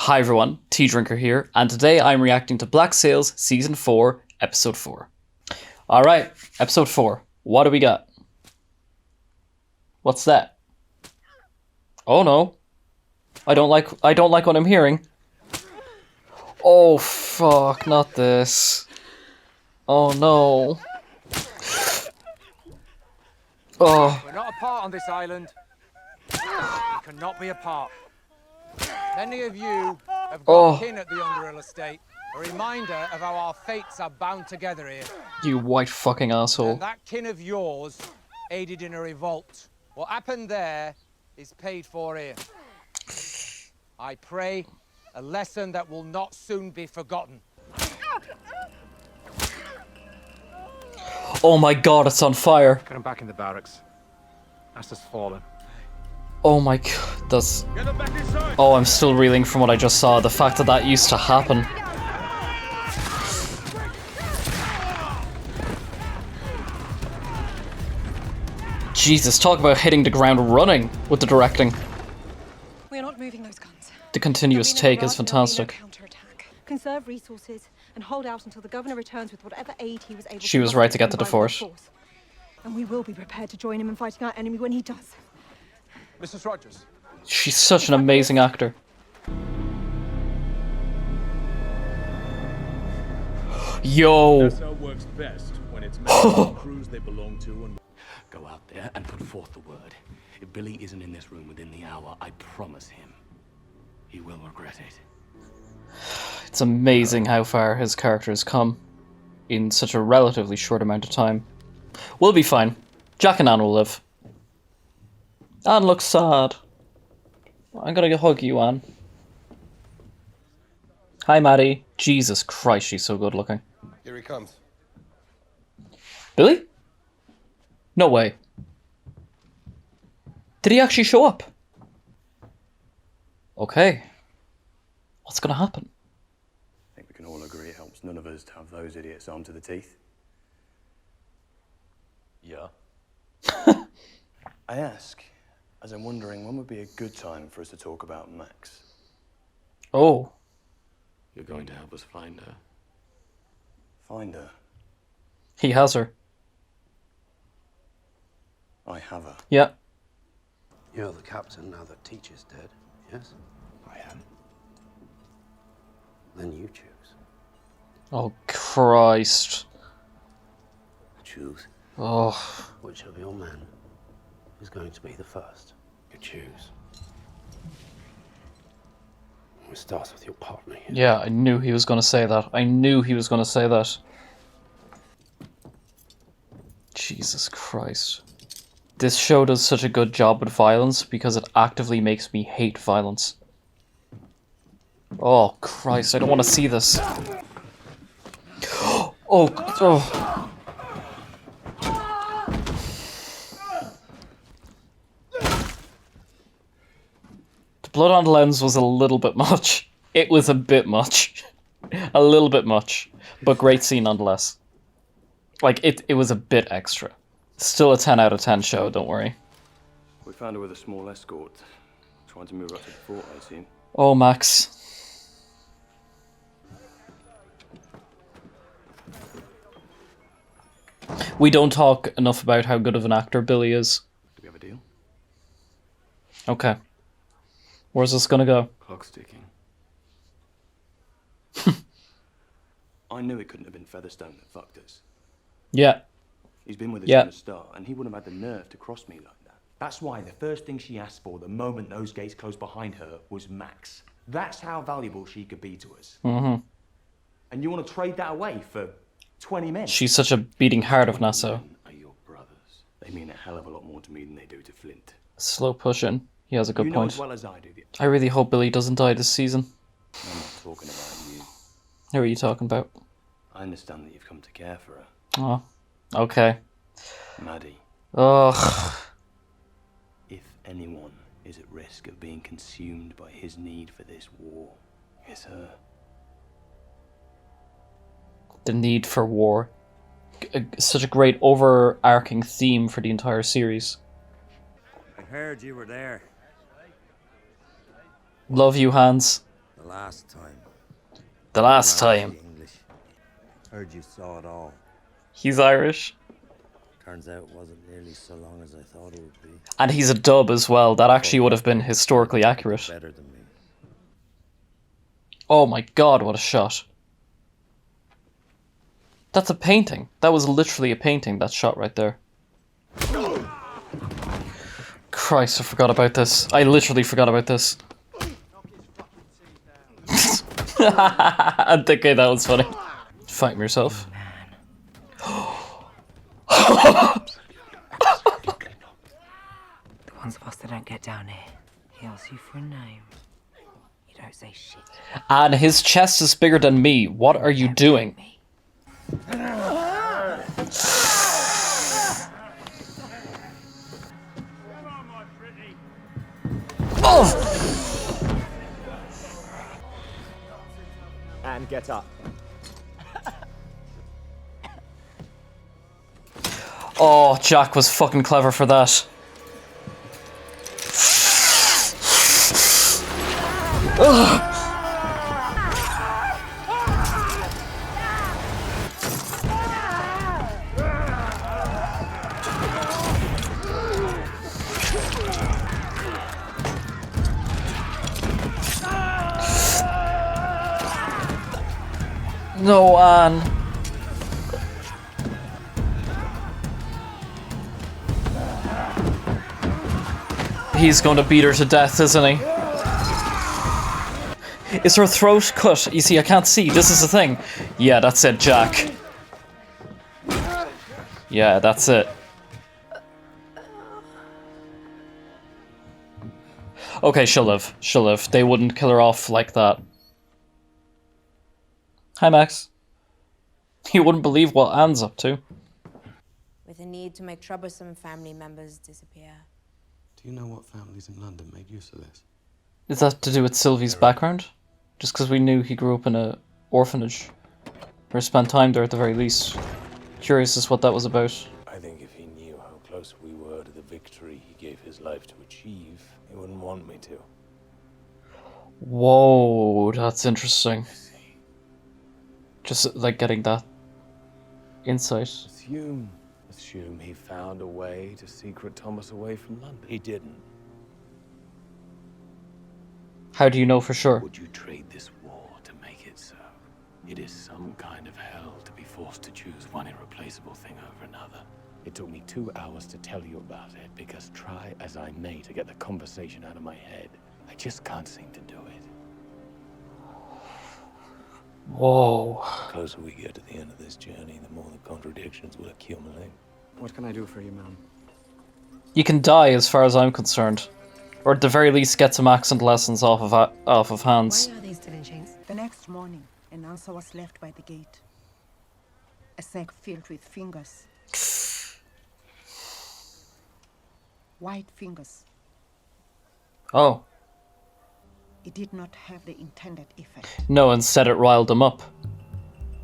Hi everyone, Tea Drinker here, and today I'm reacting to Black Sails Season 4, Episode 4. Alright, Episode 4. What do we got? What's that? Oh no. I don't like what I'm hearing. Oh fuck, not this. Oh no. Oh. We're not apart on this island. We cannot be apart. Many of you have got kin at the Underhill estate. A reminder of how our fates are bound together here. You white fucking asshole. And that kin of yours aided in a revolt. What happened there is paid for here. I pray a lesson that will not soon be forgotten. Oh my god, it's on fire. Get him back in the barracks. Asta's fallen. Oh my god, that's... Oh, I'm still reeling from what I just saw. The fact that that used to happen. Jesus, talk about hitting the ground running with the directing. We are not moving those guns. The continuous take is fantastic. Conserve resources and hold out until the governor returns with whatever aid he was able to. She was right to get to the fort. And we will be prepared to join him in fighting our enemy when he does. Mrs. Rogers. She's such an amazing actor. Yo. That's how it works best when it's men crews they belong to and go out there and put forth the word. If Billy isn't in this room within the hour, I promise him, he will regret it. It's amazing how far his character has come in such a relatively short amount of time. We'll be fine. Jack and Anne will live. Anne looks sad. I'm gonna hug you, Anne. Hi, Maddie. Jesus Christ, she's so good looking. Here he comes. Billy? No way. Did he actually show up? Okay. What's gonna happen? I think we can all agree it helps none of us to have those idiots armed to the teeth. Yeah. I ask, as I'm wondering when would be a good time for us to talk about Max. Oh. You're going to help us find her. Find her. He has her. I have her. Yeah. You're the captain now that Teacher's dead, yes? I am. Then you choose. Oh, Christ. Choose. Oh. Which of your men is going to be the first? You choose. It starts with your partner here. Yeah, I knew he was going to say that. I knew he was going to say that. Jesus Christ. This show does such a good job with violence because it actively makes me hate violence. Oh, Christ, I don't want to see this. Oh. The blood on the lens was a little bit much. It was a bit much. A little bit much. But great scene nonetheless. Like, it was a bit extra. Still a 10 out of 10 show, don't worry. We found her with a small escort. Trying to move her up to the fort, I assume. Oh, Max. We don't talk enough about how good of an actor Billy is. Do we have a deal? Okay. Where's this gonna go? Clock's ticking. I knew it couldn't have been Featherstone that fucked us. Yeah. He's been with us Yeah. from the start, and he wouldn't have had the nerve to cross me like that. That's why the first thing she asked for the moment those gates closed behind her was Max. That's how valuable she could be to us. Mm-hmm. And you want to trade that away for 20 men? She's such a beating heart of Nassau. Are your brothers? They mean a hell of a lot more to me than they do to Flint. Slow pushing. He has a good You know point. as well as I do. I really hope Billy doesn't die this season. I'm not talking about you. Who are you talking about? I understand that you've come to care for her. Oh. Okay. Maddie, Ugh. if anyone is at risk of being consumed by his need for this war, it's her. The need for war. Such a great overarching theme for the entire series. I heard you were there. Love you, Hans. The last time. The last time. English. Heard you saw it all. He's Irish. Turns out it wasn't nearly so long as I thought it would be. And he's a dub as well. That actually would have been historically accurate. Better than me. Oh my god, what a shot. That's a painting. That was literally a painting, that shot right there. Christ, I forgot about this. I literally forgot about this. I'm thinking that was funny. Fight me yourself. The ones of us that don't get down here, he asks you for a name. You don't say shit. And his chest is bigger than me. What are you doing? Oh! And get up. Oh, Jack was fucking clever for that. Ugh. No, Anne. He's going to beat her to death, isn't he? Is her throat cut? You see, I can't see. This is the thing. Yeah, that's it, Jack. Yeah, that's it. Okay, she'll live. She'll live. They wouldn't kill her off like that. Hi, Max. You wouldn't believe what Anne's up to. With a need to make troublesome family members disappear. Do you know what families in London made use of this? Is that to do with Sylvie's background? Just because we knew he grew up in an orphanage. Or spent time there at the very least. Curious as what that was about. I think if he knew how close we were to the victory he gave his life to achieve, he wouldn't want me to. Whoa, that's interesting. Just like getting that insight. Assume he found a way to secret Thomas away from London. He didn't. How do you know for sure? Would you trade this war to make it so? It is some kind of hell to be forced to choose one irreplaceable thing over another. It took me 2 hours to tell you about it, because try as I may to get the conversation out of my head, I just can't seem to do it. Whoa. The closer we get to the end of this journey, the more the contradictions will accumulate. What can I do for you, man? You can die as far as I'm concerned. Or at the very least get some accent lessons off of Hans. Why are they still in chains? The next morning, an answer was left by the gate. A sack filled with fingers. White fingers. Oh. It did not have the intended effect. No, instead it riled them up.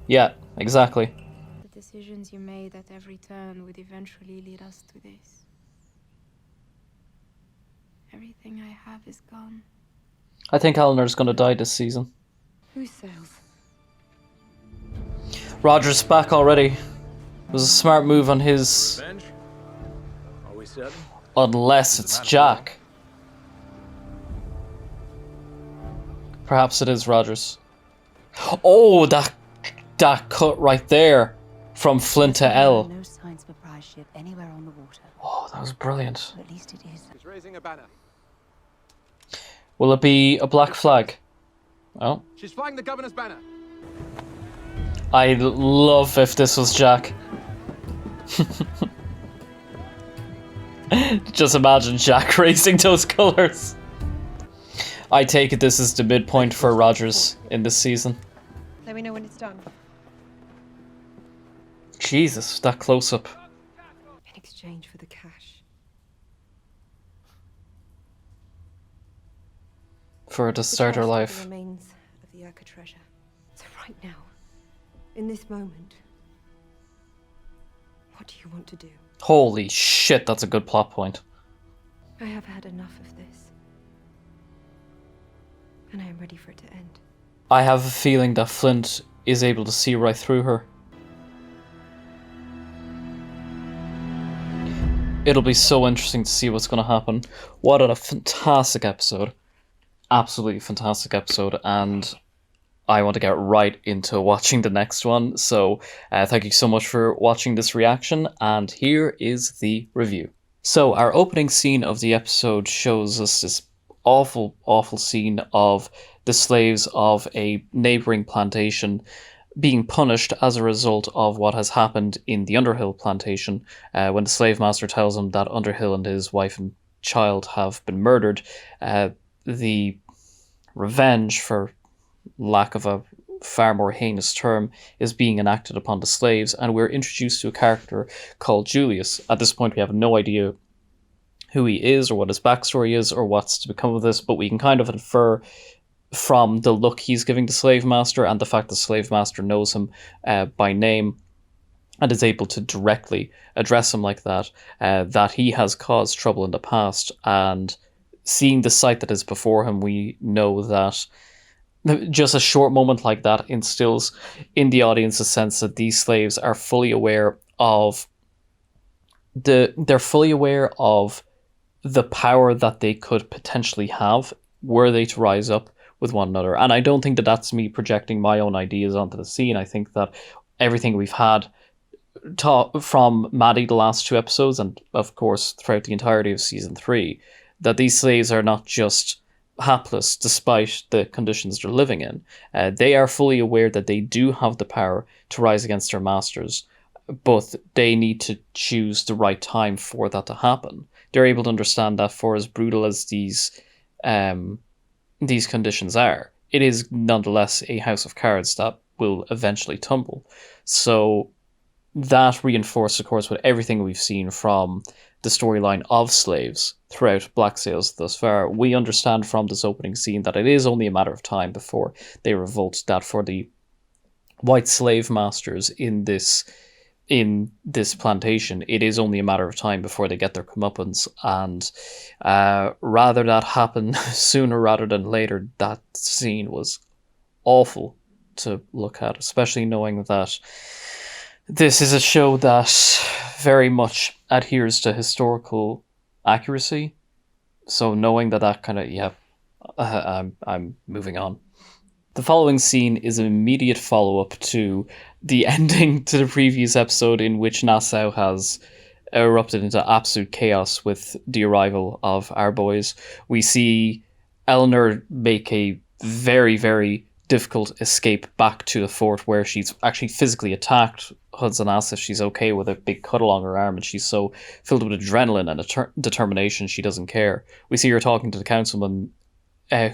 Yeah, exactly. The decisions you made at every turn would eventually lead us to this. Everything I have is gone. I think Eleanor's gonna die this season. Who sails? Roger's back already. It was a smart move on his... Are we certain? Unless it's Jack. Perhaps it is Rogers. Oh, that cut right there. From Flint to L. No signs of a prize ship anywhere on the water. Oh, that was brilliant. At least it is. It's raising a banner. Will it be a black flag? Oh. She's flying the governor's banner. I'd love if this was Jack. Just imagine Jack raising those colours. I take it this is the midpoint for Rogers in this season. Let me know when it's done. Jesus, that close-up. In exchange for the cash. For her to start her The life. remains of the Urca treasure. So right now, in this moment, what do you want to do? Holy shit, that's a good plot point. I have had enough of this. and I am ready for it to end. I have a feeling that Flint is able to see right through her. It'll be so interesting to see what's going to happen. What a fantastic episode. Absolutely fantastic episode, and I want to get right into watching the next one. So thank you so much for watching this reaction, and here is the review. So our opening scene of the episode shows us this awful, awful scene of the slaves of a neighbouring plantation being punished as a result of what has happened in the Underhill plantation when the slave master tells him that Underhill and his wife and child have been murdered. The revenge, for lack of a far more heinous term, is being enacted upon the slaves, and we're introduced to a character called Julius. At this point we have no idea who he is or what his backstory is or what's to become of this, but we can kind of infer from the look he's giving the slave master and the fact the slave master knows him by name and is able to directly address him like that, that he has caused trouble in the past. And seeing the sight that is before him, we know that just a short moment like that instills in the audience a sense that these slaves are fully aware of the power that they could potentially have were they to rise up with one another. And I don't think that that's me projecting my own ideas onto the scene. I think that everything we've had from Maddie the last two episodes, and of course throughout the entirety of season 3, that these slaves are not just hapless despite the conditions they're living in. They are fully aware that they do have the power to rise against their masters, but they need to choose the right time for that to happen. They're able to understand that for as brutal as these conditions are, it is nonetheless a house of cards that will eventually tumble. So that reinforced, of course, with everything we've seen from the storyline of slaves throughout Black Sails thus far. We understand from this opening scene that it is only a matter of time before they revolt, that for the white slave masters in this plantation, it is only a matter of time before they get their comeuppance, and rather that happen sooner rather than later. That scene was awful to look at, especially knowing that this is a show that very much adheres to historical accuracy. So knowing that kind of, I'm moving on. The following scene is an immediate follow-up to the ending to the previous episode, in which Nassau has erupted into absolute chaos with the arrival of our boys. We see Eleanor make a very, very difficult escape back to the fort, where she's actually physically attacked. Hudson asks if she's okay with a big cut along her arm, and she's so filled with adrenaline and determination she doesn't care. We see her talking to the councilman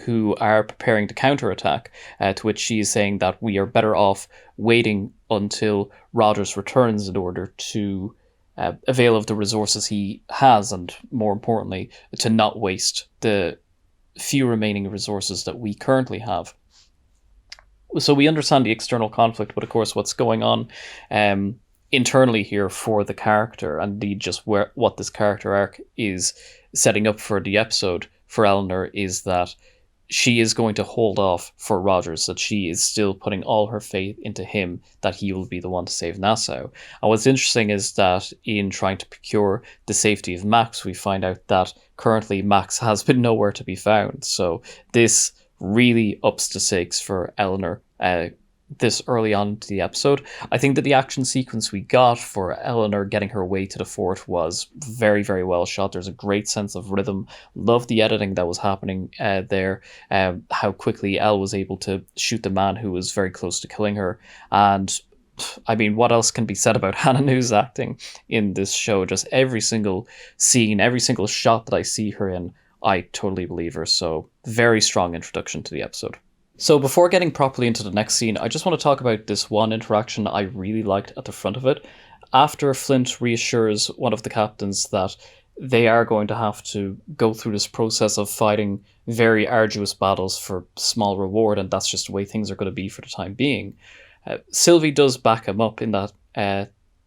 who are preparing to counterattack, to which she is saying that we are better off waiting until Rogers returns in order to avail of the resources he has, and more importantly, to not waste the few remaining resources that we currently have. So we understand the external conflict, but of course what's going on internally here for the character, and indeed just what this character arc is setting up for the episode for Eleanor, is that she is going to hold off for Rogers, that she is still putting all her faith into him, that he will be the one to save Nassau. And what's interesting is that in trying to procure the safety of Max, we find out that currently Max has been nowhere to be found. So this really ups the stakes for Eleanor this early on to the episode. I think that the action sequence we got for Eleanor getting her way to the fort was very, very well shot. There's a great sense of rhythm. Love the editing that was happening there. How quickly Elle was able to shoot the man who was very close to killing her. And I mean, what else can be said about Hannah New's acting in this show? Just every single scene, every single shot that I see her in, I totally believe her. So very strong introduction to the episode. So before getting properly into the next scene, I just want to talk about this one interaction I really liked at the front of it. After Flint reassures one of the captains that they are going to have to go through this process of fighting very arduous battles for small reward, and that's just the way things are going to be for the time being, Sylvie does back him up in that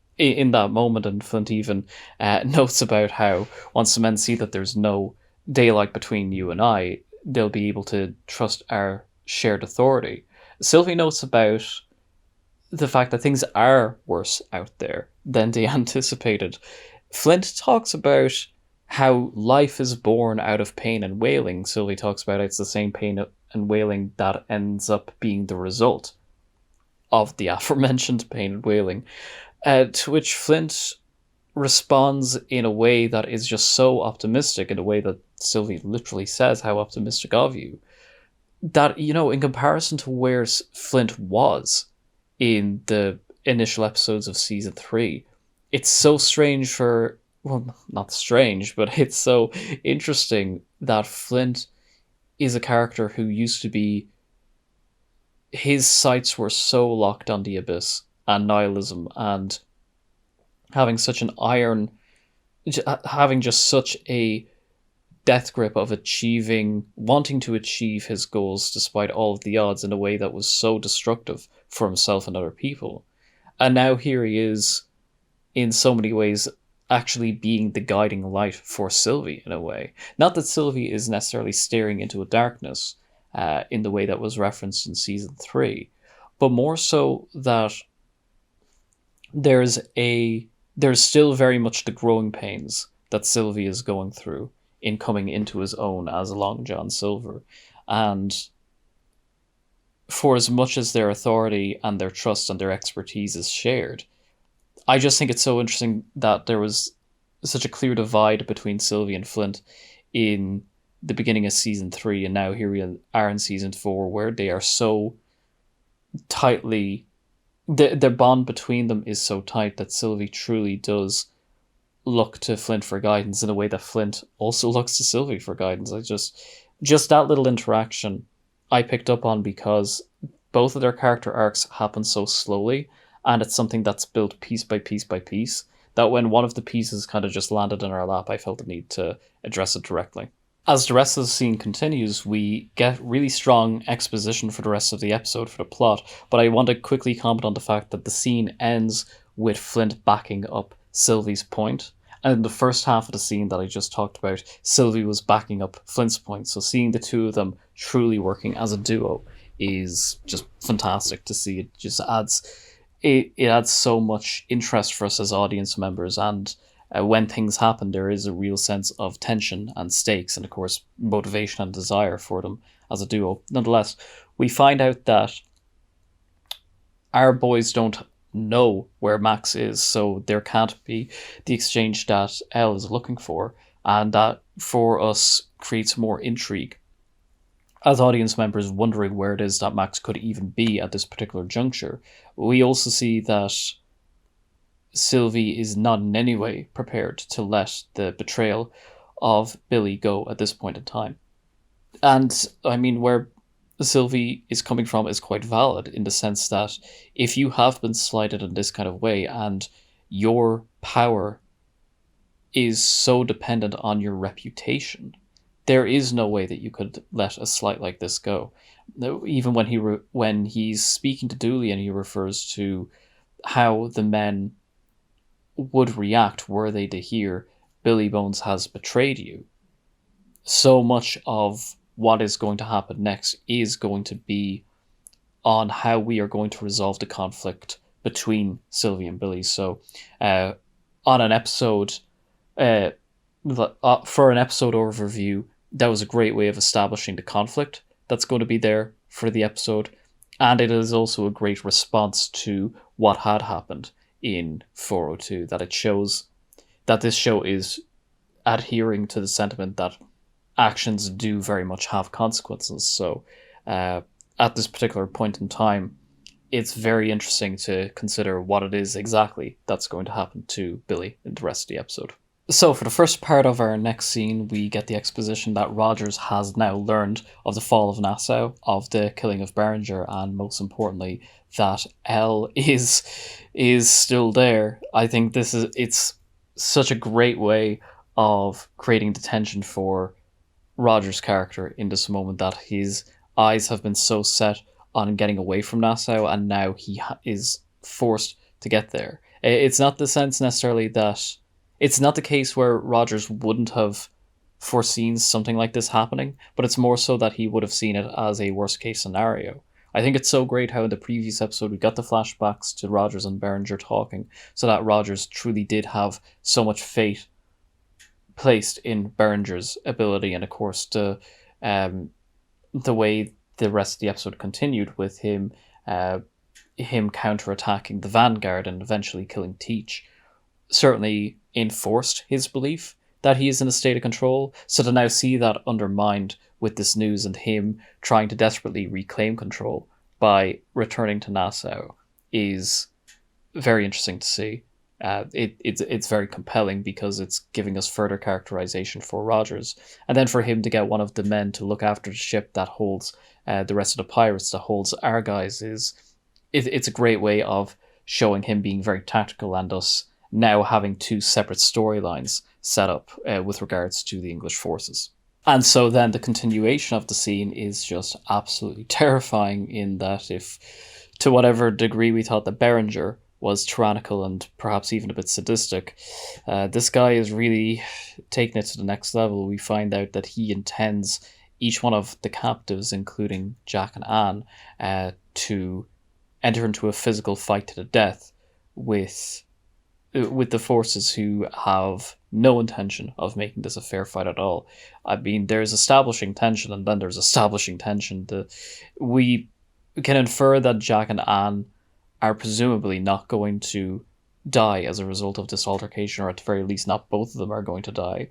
moment, and Flint even notes about how once the men see that there's no daylight between you and I, they'll be able to trust our shared authority. Sylvie notes about the fact that things are worse out there than they anticipated. Flint talks about how life is born out of pain and wailing. Sylvie talks about it's the same pain and wailing that ends up being the result of the aforementioned pain and wailing. To which Flint responds in a way that is just so optimistic, in a way that Sylvie literally says, "How optimistic of you." That, in comparison to where Flint was in the initial episodes of season 3, it's so strange not strange, but it's so interesting that Flint is a character who used to be, his sights were so locked on the abyss and nihilism, and having such such a death grip of wanting to achieve his goals despite all of the odds in a way that was so destructive for himself and other people. And now here he is, in so many ways, actually being the guiding light for Sylvie in a way. Not that Sylvie is necessarily staring into a darkness in the way that was referenced in season 3, but more so that there's still very much the growing pains that Sylvie is going through in coming into his own as Long John Silver. And for as much as their authority and their trust and their expertise is shared, I just think it's so interesting that there was such a clear divide between Sylvie and Flint in the beginning of season 3, and now here we are in season 4, where they are so tightly, their bond between them is so tight that Sylvie truly does look to Flint for guidance in a way that Flint also looks to Sylvie for guidance. Just that little interaction I picked up on, because both of their character arcs happen so slowly, and it's something that's built piece by piece by piece, that when one of the pieces kind of just landed in our lap, I felt the need to address it directly. As the rest of the scene continues, we get really strong exposition for the rest of the episode, for the plot, but I want to quickly comment on the fact that the scene ends with Flint backing up Sylvie's point. And in the first half of the scene that I just talked about, Sylvie was backing up Flint's point. So seeing the two of them truly working as a duo is just fantastic to see. It just adds so much interest for us as audience members, and when things happen, there is a real sense of tension and stakes, and of course motivation and desire for them as a duo. Nonetheless, we find out that our boys don't know where Max is, so there can't be the exchange that Elle is looking for, and that for us creates more intrigue as audience members, wondering where it is that Max could even be at this particular juncture. We also see that Sylvie is not in any way prepared to let the betrayal of Billy go at this point in time. And I mean, where Sylvie is coming from is quite valid, in the sense that if you have been slighted in this kind of way and your power is so dependent on your reputation, there is no way that you could let a slight like this go. Even when he's speaking to Dooley and he refers to how the men would react were they to hear Billy Bones has betrayed you, so much of what is going to happen next is going to be on how we are going to resolve the conflict between Sylvie and Billy. So on an episode, for an episode overview, that was a great way of establishing the conflict that's going to be there for the episode, and it is also a great response to what had happened in 402, that it shows that this show is adhering to the sentiment that actions do very much have consequences. So at this particular point in time, it's very interesting to consider what it is exactly that's going to happen to Billy in the rest of the episode. So for the first part of our next scene, we get the exposition that Rogers has now learned of the fall of Nassau, of the killing of Berenger, and most importantly, that Elle is still there. I think it's such a great way of creating the tension for Rogers' character in this moment, that his eyes have been so set on getting away from Nassau, and now he is forced to get there. It's not the sense necessarily that... It's not the case where Rogers wouldn't have foreseen something like this happening, but it's more so that he would have seen it as a worst case scenario. I think it's so great how in the previous episode we got the flashbacks to Rogers and Berenger talking, so that Rogers truly did have so much faith placed in Berenger's ability, and of course the way the rest of the episode continued with him counterattacking the Vanguard and eventually killing Teach certainly enforced his belief that he is in a state of control. So to now see that undermined with this news and him trying to desperately reclaim control by returning to Nassau is very interesting to see. It's very compelling because it's giving us further characterization for Rogers, and then for him to get one of the men to look after the ship that holds the rest of the pirates, that holds our guys, it's a great way of showing him being very tactical, and us now having two separate storylines set up with regards to the English forces. And so then the continuation of the scene is just absolutely terrifying, in that if to whatever degree we thought that Berenger was tyrannical and perhaps even a bit sadistic, this guy is really taking it to the next level. We find out that he intends each one of the captives, including Jack and Anne, to enter into a physical fight to the death with the forces who have no intention of making this a fair fight at all. I mean, there's establishing tension, and then there's establishing tension. We can infer that Jack and Anne are presumably not going to die as a result of this altercation, or at the very least not both of them are going to die.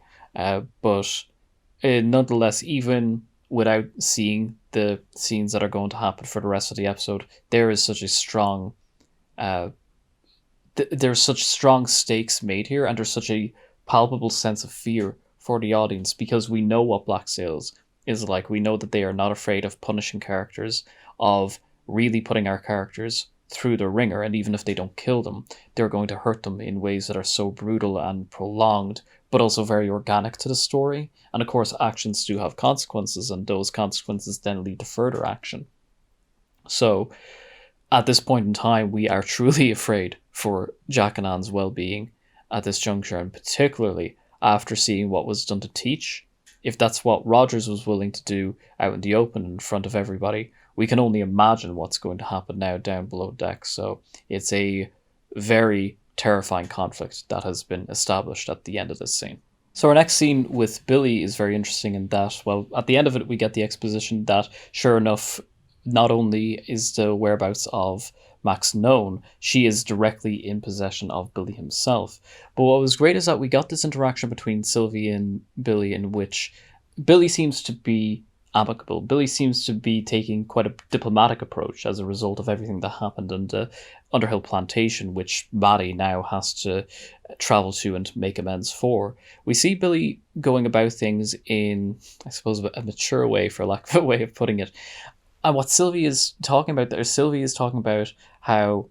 But nonetheless, even without seeing the scenes that are going to happen for the rest of the episode, there is such a strong there's such strong stakes made here, and there's such a palpable sense of fear for the audience, because we know what Black Sails is like. We know that they are not afraid of punishing characters, of really putting our characters through the ringer, and even if they don't kill them, they're going to hurt them in ways that are so brutal and prolonged, but also very organic to the story. And of course, actions do have consequences, and those consequences then lead to further action. So at this point in time, we are truly afraid for Jack and Anne's well-being at this juncture, and particularly after seeing what was done to Teach. If that's what Rogers was willing to do out in the open in front of everybody, we can only imagine what's going to happen now down below deck. So it's a very terrifying conflict that has been established at the end of this scene. So our next scene with Billy is very interesting in that, well, at the end of it we get the exposition that, sure enough, not only is the whereabouts of Max known, she is directly in possession of Billy himself. But what was great is that we got this interaction between Sylvie and Billy, in which Billy seems to be amicable. Billy seems to be taking quite a diplomatic approach as a result of everything that happened in the Underhill plantation, which Maddie now has to travel to and make amends for. We see Billy going about things in, I suppose, a mature way, for lack of a way of putting it. And what Sylvie is talking about there, Sylvie is talking about how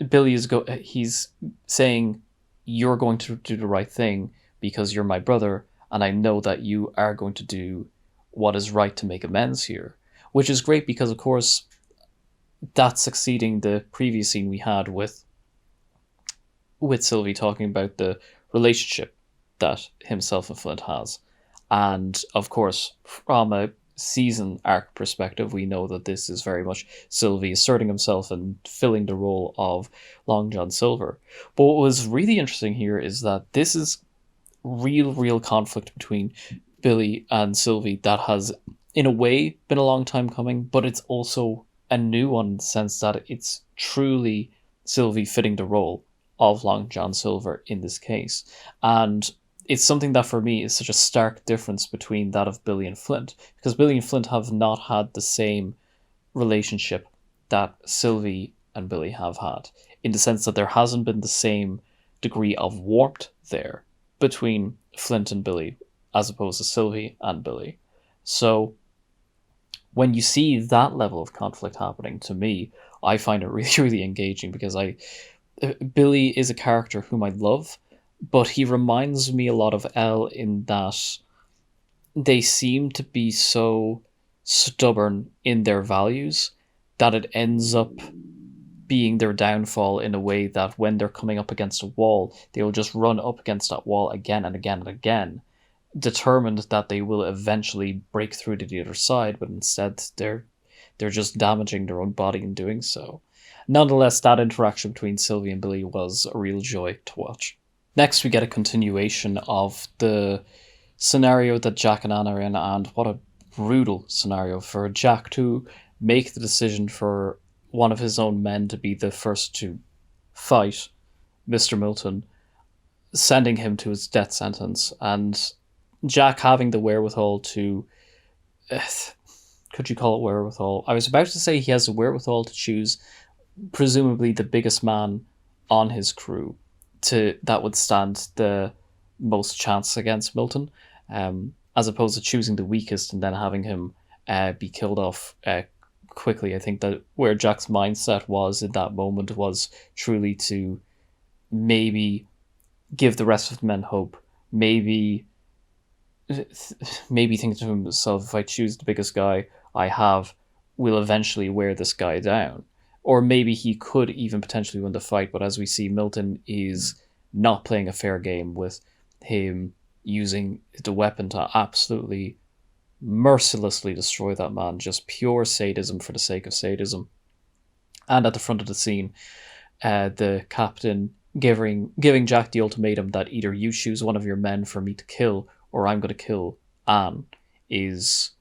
Billy is he's saying, you're going to do the right thing because you're my brother, and I know that you are going to do what is right to make amends here. Which is great because, of course, that's succeeding the previous scene we had with Sylvie talking about the relationship that himself and Flint has. And, of course, from a season arc perspective, we know that this is very much Sylvie asserting himself and filling the role of Long John Silver. But what was really interesting here is that this is real conflict between Billy and Sylvie that has, in a way, been a long time coming, but it's also a new one in the sense that it's truly Sylvie fitting the role of Long John Silver in this case. And it's something that for me is such a stark difference between that of Billy and Flint, because Billy and Flint have not had the same relationship that Sylvie and Billy have had, in the sense that there hasn't been the same degree of warmth there between Flint and Billy as opposed to Sylvie and Billy. So when you see that level of conflict happening, to me, I find it really engaging, because Billy is a character whom I love, but he reminds me a lot of Elle in that they seem to be so stubborn in their values that it ends up being their downfall, in a way that when they're coming up against a wall, they will just run up against that wall again and again and again, determined that they will eventually break through to the other side, but instead they're just damaging their own body in doing so. Nonetheless, that interaction between Sylvie and Billy was a real joy to watch. Next, we get a continuation of the scenario that Jack and Anne are in, and what a brutal scenario for Jack to make the decision for one of his own men to be the first to fight Mr. Milton, sending him to his death sentence, and Jack having the wherewithal to... could you call it wherewithal? I was about to say he has the wherewithal to choose presumably the biggest man on his crew that would stand the most chance against Milton, as opposed to choosing the weakest and then having him be killed off quickly. I think that where Jack's mindset was in that moment was truly to maybe give the rest of the men hope, maybe think to himself, if I choose the biggest guy I have, we'll eventually wear this guy down. Or maybe he could even potentially win the fight, but as we see, Milton is not playing a fair game, with him using the weapon to absolutely mercilessly destroy that man. Just pure sadism for the sake of sadism. And at the front of the scene, the captain giving Jack the ultimatum that either you choose one of your men for me to kill, or I'm going to kill Anne, is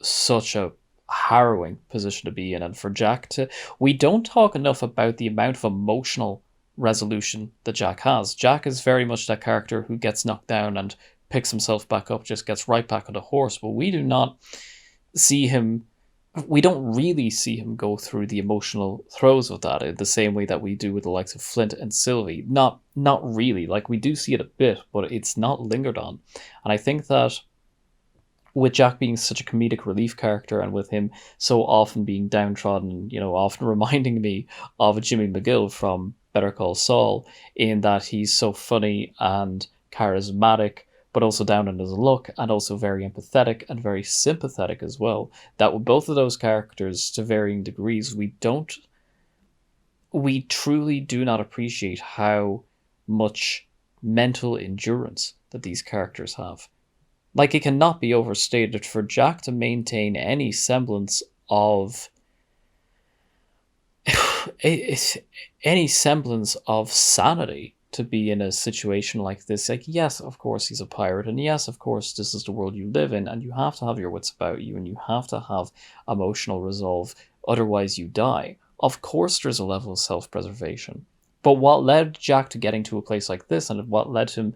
such a harrowing position to be in. And for Jack to... We don't talk enough about the amount of emotional resolution that Jack has. Jack is very much that character who gets knocked down and picks himself back up, just gets right back on the horse, but we do not see him... We don't really see him go through the emotional throes of that in the same way that we do with the likes of Flint and Sylvie. Not really. Like, we do see it a bit, but it's not lingered on. And I think that with Jack being such a comedic relief character, and with him so often being downtrodden, often reminding me of Jimmy McGill from Better Call Saul, in that he's so funny and charismatic, but also down in his luck, and also very empathetic and very sympathetic as well. That with both of those characters, to varying degrees, we truly do not appreciate how much mental endurance that these characters have. Like, it cannot be overstated for Jack to maintain any semblance of sanity, to be in a situation like this. Like, yes, of course he's a pirate, and yes, of course this is the world you live in, and you have to have your wits about you, and you have to have emotional resolve, otherwise you die. Of course there's a level of self-preservation. But what led Jack to getting to a place like this, and what led him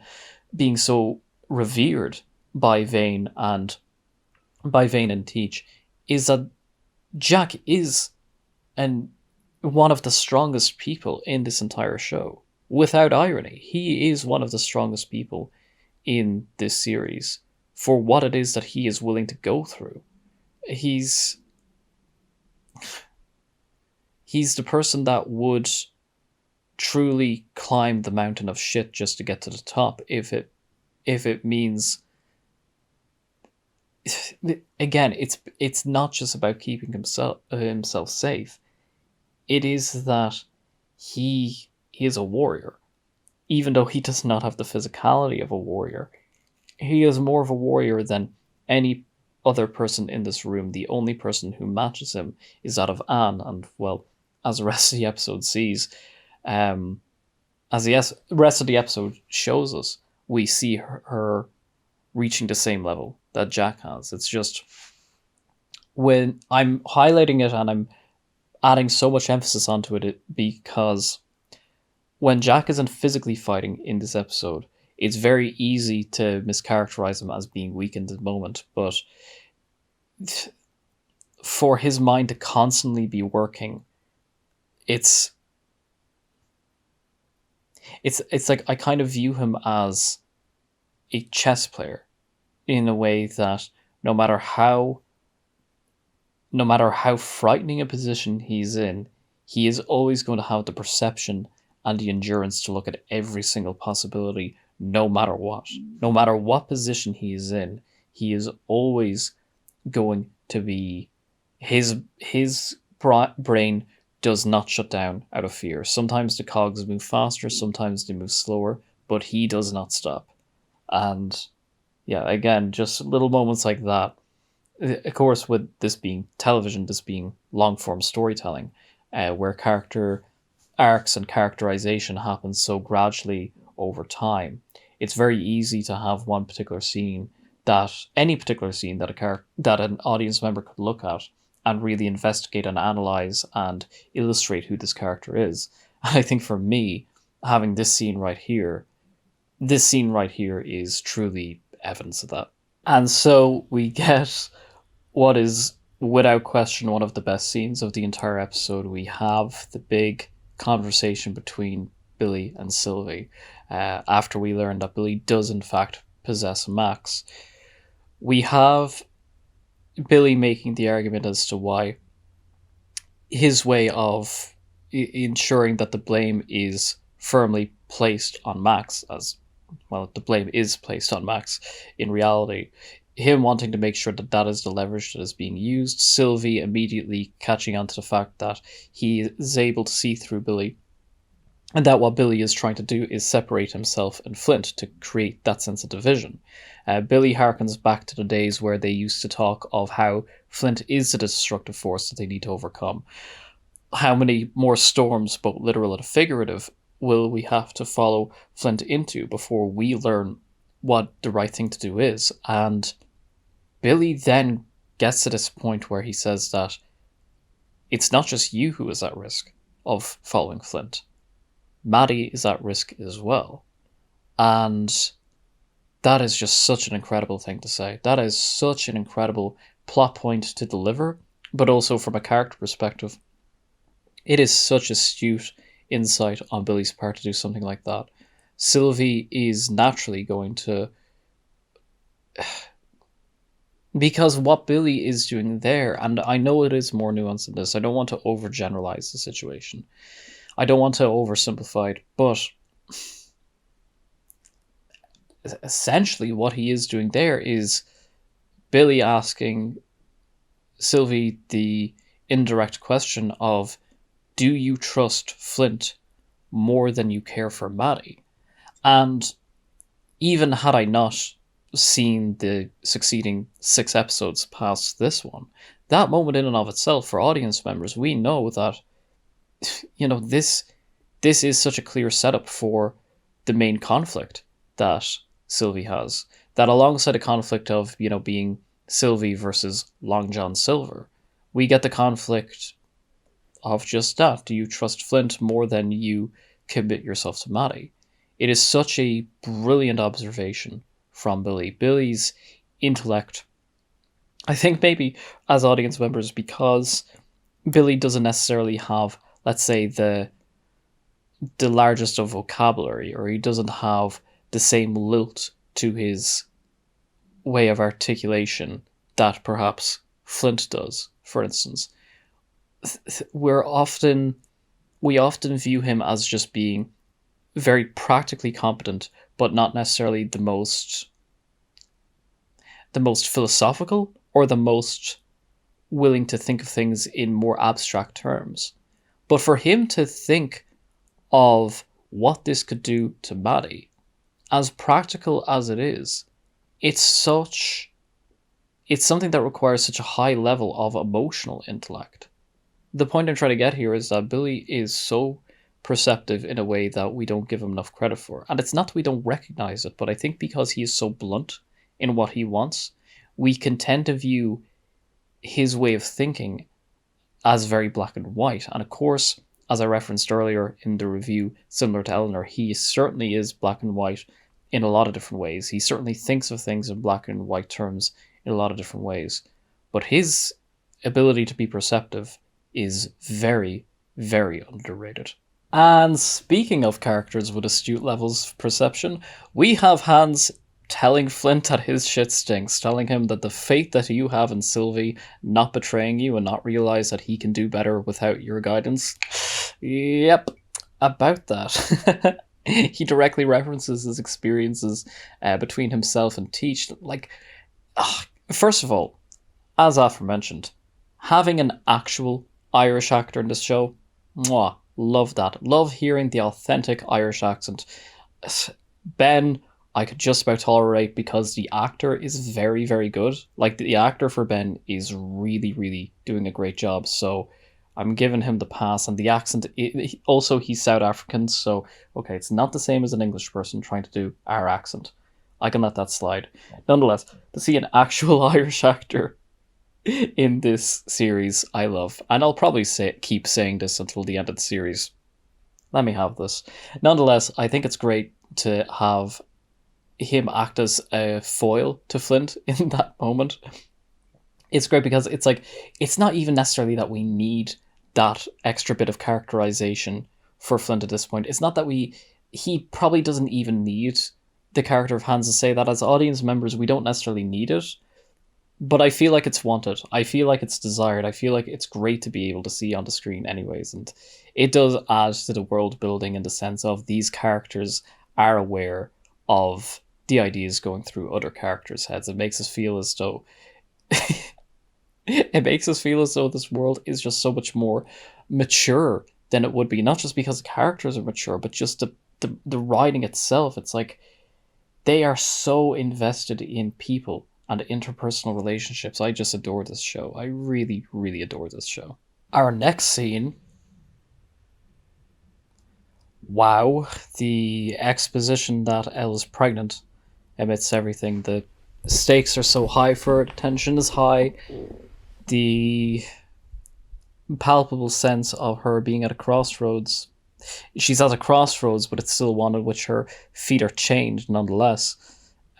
being so revered by Vane and Teach, is that Jack is one of the strongest people in this entire show. Without irony, he is one of the strongest people in this series for what it is that he is willing to go through. He's the person that would truly climb the mountain of shit just to get to the top, if it means... Again, it's not just about keeping himself safe. It is that he is a warrior. Even though he does not have the physicality of a warrior, he is more of a warrior than any other person in this room. The only person who matches him is that of Anne, and, well, as the rest of the episode sees, as the rest of the episode shows us, we see her reaching the same level that Jack has. It's just, when I'm highlighting it and I'm adding so much emphasis onto it, because when Jack isn't physically fighting in this episode, it's very easy to mischaracterize him as being weak in the moment, but for his mind to constantly be working, it's like, I kind of view him as a chess player, in a way that no matter how frightening a position he's in, he is always going to have the perception and the endurance to look at every single possibility, no matter what. No matter what position he is in, he is always going to be... His brain does not shut down out of fear. Sometimes the cogs move faster, sometimes they move slower, but he does not stop. And yeah, again, just little moments like that. Of course, with this being television, this being long-form storytelling, where character arcs and characterization happens so gradually over time, it's very easy to have one particular scene that any particular scene that that an audience member could look at and really investigate and analyze and illustrate who this character is. And I think for me, having this scene right here is truly evidence of that. And so we get what is without question one of the best scenes of the entire episode. We have the big conversation between Billy and Sylvie after we learn that Billy does in fact possess Max. We have Billy making the argument as to why his way of ensuring that the blame is firmly placed on Max, as well, the blame is placed on Max in reality, him wanting to make sure that that is the leverage that is being used, Sylvie immediately catching on to the fact that he is able to see through Billy, and that what Billy is trying to do is separate himself and Flint to create that sense of division. Billy harkens back to the days where they used to talk of how Flint is the destructive force that they need to overcome. How many more storms, both literal and figurative, will we have to follow Flint into before we learn what the right thing to do is? And Billy then gets to this point where he says that it's not just you who is at risk of following Flint. Maddie is at risk as well. And that is just such an incredible thing to say. That is such an incredible plot point to deliver, but also from a character perspective, it is such astute insight on Billy's part to do something like that. Sylvie is naturally going to... Because what Billy is doing there, and I know it is more nuanced than this, I don't want to overgeneralize the situation. I don't want to oversimplify it, but essentially what he is doing there is Billy asking Sylvie the indirect question of, do you trust Flint more than you care for Maddie? And even had I not seen the succeeding 6 episodes past this one, that moment in and of itself, for audience members, we know that, you know, this is such a clear setup for the main conflict that Sylvie has. That alongside a conflict of, you know, being Sylvie versus Long John Silver, we get the conflict of just that. Do you trust Flint more than you commit yourself to Maddie? It is such a brilliant observation from Billy. Billy's intellect, I think maybe as audience members, because Billy doesn't necessarily have, let's say, the largest of vocabulary, or he doesn't have the same lilt to his way of articulation that perhaps Flint does, for instance. We often view him as just being very practically competent, but not necessarily the most philosophical or the most willing to think of things in more abstract terms. But for him to think of what this could do to Maddie, as practical as it is, it's something that requires such a high level of emotional intellect. The point I'm trying to get here is that Billy is so perceptive in a way that we don't give him enough credit for. And it's not that we don't recognize it, but I think because he is so blunt in what he wants, we can tend to view his way of thinking as very black and white. And of course, as I referenced earlier in the review, similar to Eleanor, he certainly is black and white in a lot of different ways. He certainly thinks of things in black and white terms in a lot of different ways. But his ability to be perceptive is very, very underrated. And speaking of characters with astute levels of perception, we have Hans telling Flint that his shit stinks, telling him that the faith that you have in Sylvie not betraying you and not realize that he can do better without your guidance. Yep, about that. He directly references his experiences between himself and Teach. Like, first of all, as aforementioned, having an actual Irish actor in this show, mwah, love that. Love hearing the authentic Irish accent. Ben I could just about tolerate because the actor is very, very good. Like, the actor for Ben is really, really doing a great job. So I'm giving him the pass. And the accent, also, he's South African. So, okay, it's not the same as an English person trying to do our accent. I can let that slide. Nonetheless, to see an actual Irish actor in this series, I love. And I'll probably keep saying this until the end of the series. Let me have this. Nonetheless, I think it's great to have him act as a foil to Flint in that moment. It's great because it's like, it's not even necessarily that we need that extra bit of characterization for Flint at this point. It's not that he probably doesn't even need the character of Hans to say that. As audience members, we don't necessarily need it, but I feel like it's wanted. I feel like it's desired. I feel like it's great to be able to see on the screen anyways, and it does add to the world building in the sense of these characters are aware of the ideas going through other characters' heads. It makes us feel as though this world is just so much more mature than it would be. Not just because the characters are mature, but just the writing itself. It's like they are so invested in people and interpersonal relationships. I just adore this show. I really, really adore this show. Our next scene. Wow, the exposition that Elle is pregnant amidst everything. The stakes are so high for it, tension is high. The palpable sense of her being at a crossroads. She's at a crossroads, but it's still one at which her feet are chained nonetheless.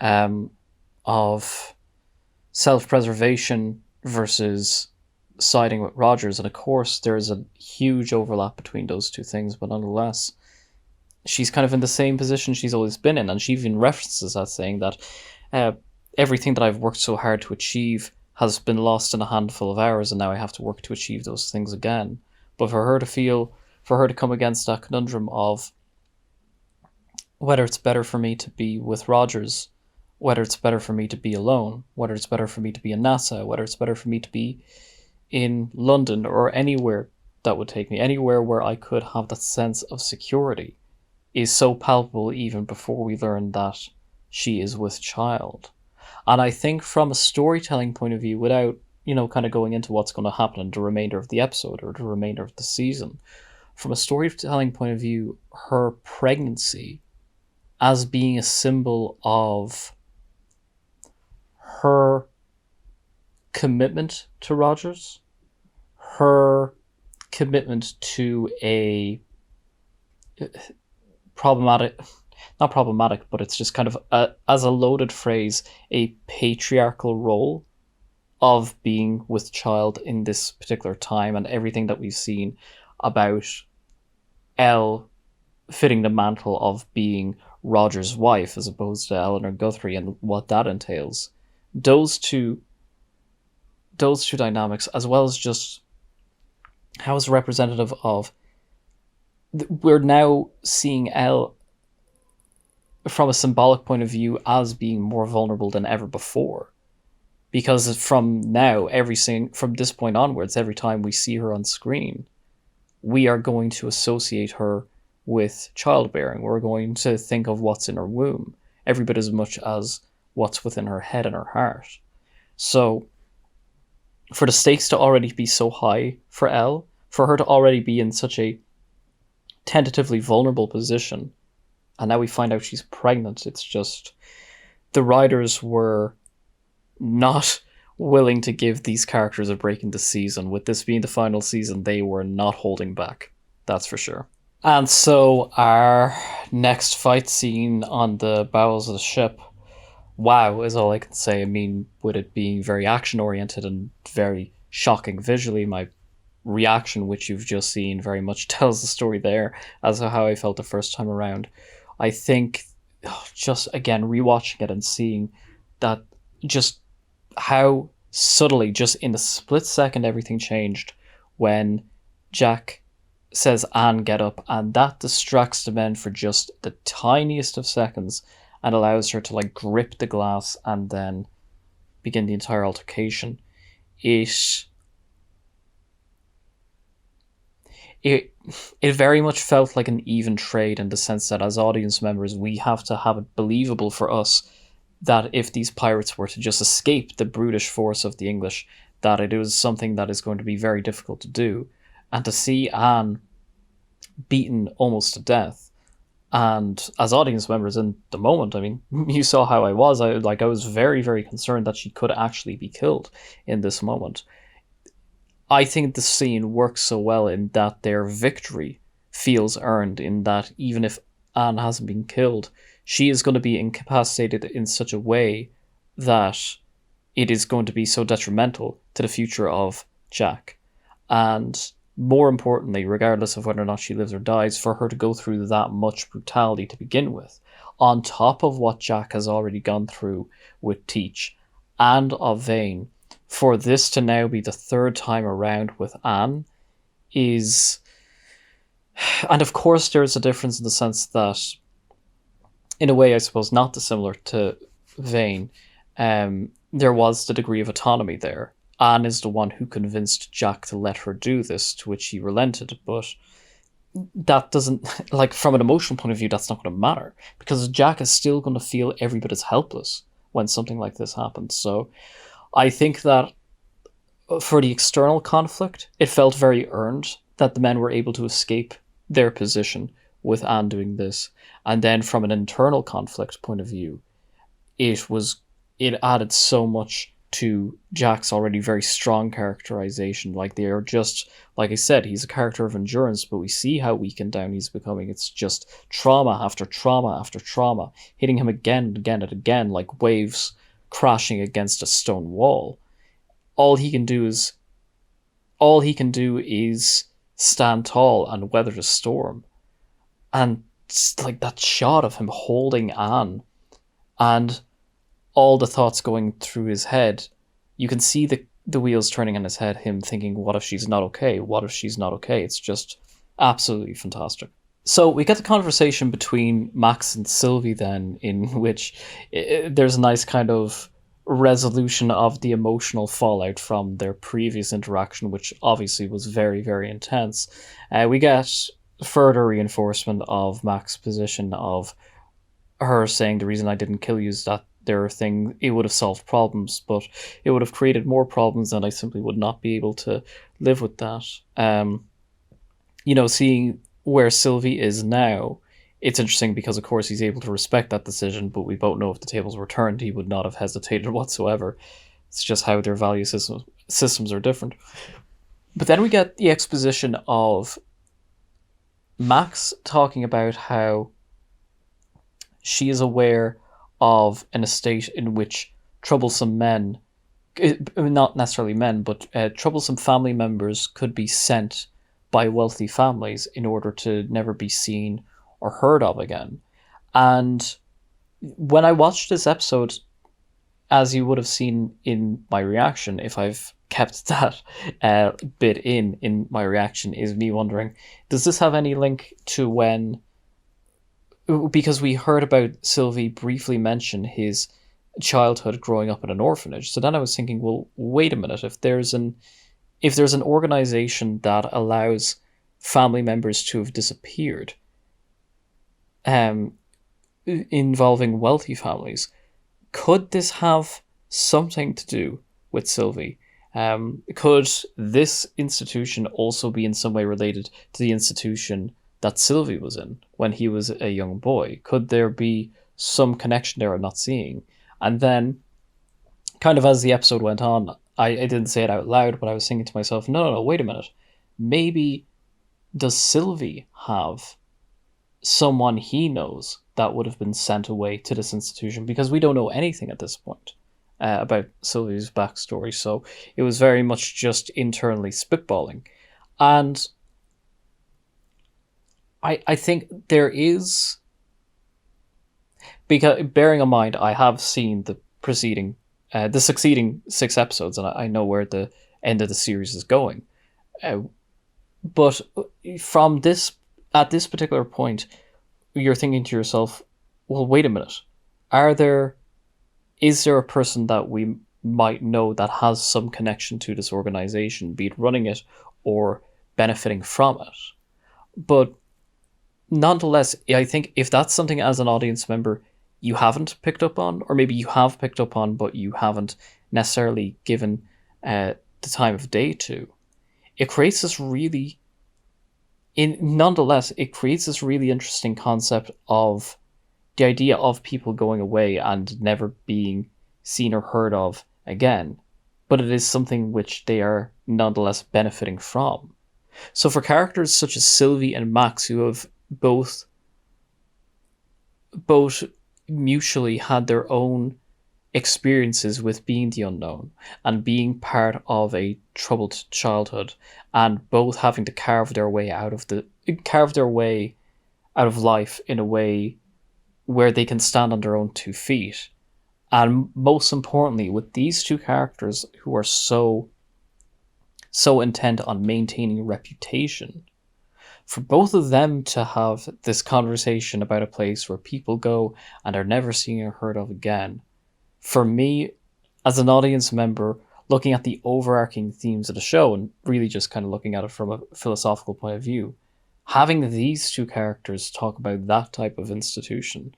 Of self-preservation versus siding with Rogers. And of course, there's a huge overlap between those two things, but nonetheless, she's kind of in the same position she's always been in, and she even references that, saying that everything that I've worked so hard to achieve has been lost in a handful of hours, and now I have to work to achieve those things again. But for her to come against that conundrum of whether it's better for me to be with Rogers, whether it's better for me to be alone, whether it's better for me to be in NASA, whether it's better for me to be in London or anywhere that would take me, anywhere where I could have that sense of security, is so palpable even before we learn that she is with child. And I think from a storytelling point of view, without, kind of going into what's going to happen in the remainder of the episode or the remainder of the season, from a storytelling point of view, her pregnancy as being a symbol of her commitment to Rogers, her commitment to a not problematic, but it's just kind of, as a loaded phrase, a patriarchal role of being with child in this particular time, and everything that we've seen about Elle fitting the mantle of being Roger's wife as opposed to Eleanor Guthrie and what that entails. Those two dynamics, as well as just how it's representative of, we're now seeing Elle from a symbolic point of view as being more vulnerable than ever before. Because from this point onwards, every time we see her on screen, we are going to associate her with childbearing. We're going to think of what's in her womb, every bit as much as what's within her head and her heart. So, for the stakes to already be so high for Elle, for her to already be in such a tentatively vulnerable position, and now we find out she's pregnant, it's just, the writers were not willing to give these characters a break in the season. With this being the final season, they were not holding back, that's for sure. And so our next fight scene on the bowels of the ship, wow, is all I can say. I mean, with it being very action-oriented and very shocking visually, my reaction, which you've just seen, very much tells the story there as to how I felt the first time around. I think, just again, rewatching it and seeing that, just how subtly, just in a split second, everything changed when Jack says, "Anne, get up," and that distracts the men for just the tiniest of seconds and allows her to grip the glass and then begin the entire it very much felt like an even trade in the sense that as audience members, we have to have it believable for us that if these pirates were to just escape the brutish force of the English, that it was something that is going to be very difficult to do. And to see Anne beaten almost to death, and as audience members in the moment, I mean, you saw how I was. I was very, very concerned that she could actually be killed in this moment. I think the scene works so well in that their victory feels earned, in that even if Anne hasn't been killed, she is going to be incapacitated in such a way that it is going to be so detrimental to the future of Jack. And more importantly, regardless of whether or not she lives or dies, for her to go through that much brutality to begin with, on top of what Jack has already gone through with Teach and of Vane, for this to now be the third time around with Anne is... And of course there's a difference in the sense that, in a way I suppose not dissimilar to Vane, there was the degree of autonomy there. Anne is the one who convinced Jack to let her do this, to which he relented, but that doesn't, like, from an emotional point of view, that's not going to matter, because Jack is still going to feel every bit as helpless when something like this happens. So I think that for the external conflict, it felt very earned that the men were able to escape their position with Anne doing this. And then from an internal conflict point of view, it added so much to Jack's already very strong characterization. Like, they are just, like I said, he's a character of endurance, but we see how weakened down he's becoming. It's just trauma after trauma after trauma, hitting him again and again and again, like waves crashing against a stone wall. All he can do is stand tall and weather the storm. And it's like that shot of him holding Anne and all the thoughts going through his head, you can see the wheels turning in his head, him thinking, what if she's not okay? What if she's not okay? It's just absolutely fantastic. So we get the conversation between Max and Sylvie then, in which there's a nice kind of resolution of the emotional fallout from their previous interaction, which obviously was very, very intense. We get further reinforcement of Max's position of her saying the reason I didn't kill you is that it would have solved problems, but it would have created more problems and I simply would not be able to live with that. Seeing where Sylvie is now, it's interesting because of course he's able to respect that decision, but we both know if the tables were turned, he would not have hesitated whatsoever. It's just how their value systems are different. But then we get the exposition of Max talking about how she is aware of an estate in which troublesome men, not necessarily men, but troublesome family members could be sent by wealthy families in order to never be seen or heard of again. And when I watched this episode, as you would have seen in my reaction, if I've kept that bit in my reaction, is me wondering, does this have any link to when... Because we heard about Sylvie briefly mention his childhood growing up in an orphanage. So then I was thinking, well, wait a minute. If there's an organization that allows family members to have disappeared, involving wealthy families, could this have something to do with Sylvie? Could this institution also be in some way related to the institution that Sylvie was in when he was a young boy? Could there be some connection there I'm not seeing? And then, kind of as the episode went on, I didn't say it out loud, but I was thinking to myself, no, wait a minute. Maybe does Sylvie have someone he knows that would have been sent away to this institution? Because we don't know anything at this point about Sylvie's backstory, so it was very much just internally spitballing. And I think there is, because bearing in mind I have seen the succeeding 6 episodes, and I know where the end of the series is going. But from this, at this particular point, you're thinking to yourself, well, wait a minute. Is there a person that we might know that has some connection to this organization, be it running it or benefiting from it. But nonetheless, I think if that's something as an audience member you haven't picked up on, or maybe you have picked up on but you haven't necessarily given the time of day to, it creates this really interesting concept of the idea of people going away and never being seen or heard of again, but it is something which they are nonetheless benefiting from. So for characters such as Sylvie and Max, who have both mutually had their own experiences with being the unknown and being part of a troubled childhood, and both having to carve their way out of life in a way where they can stand on their own 2 feet. And most importantly, with these two characters who are so intent on maintaining a reputation, for both of them to have this conversation about a place where people go and are never seen or heard of again, for me, as an audience member, looking at the overarching themes of the show and really just kind of looking at it from a philosophical point of view, having these two characters talk about that type of institution,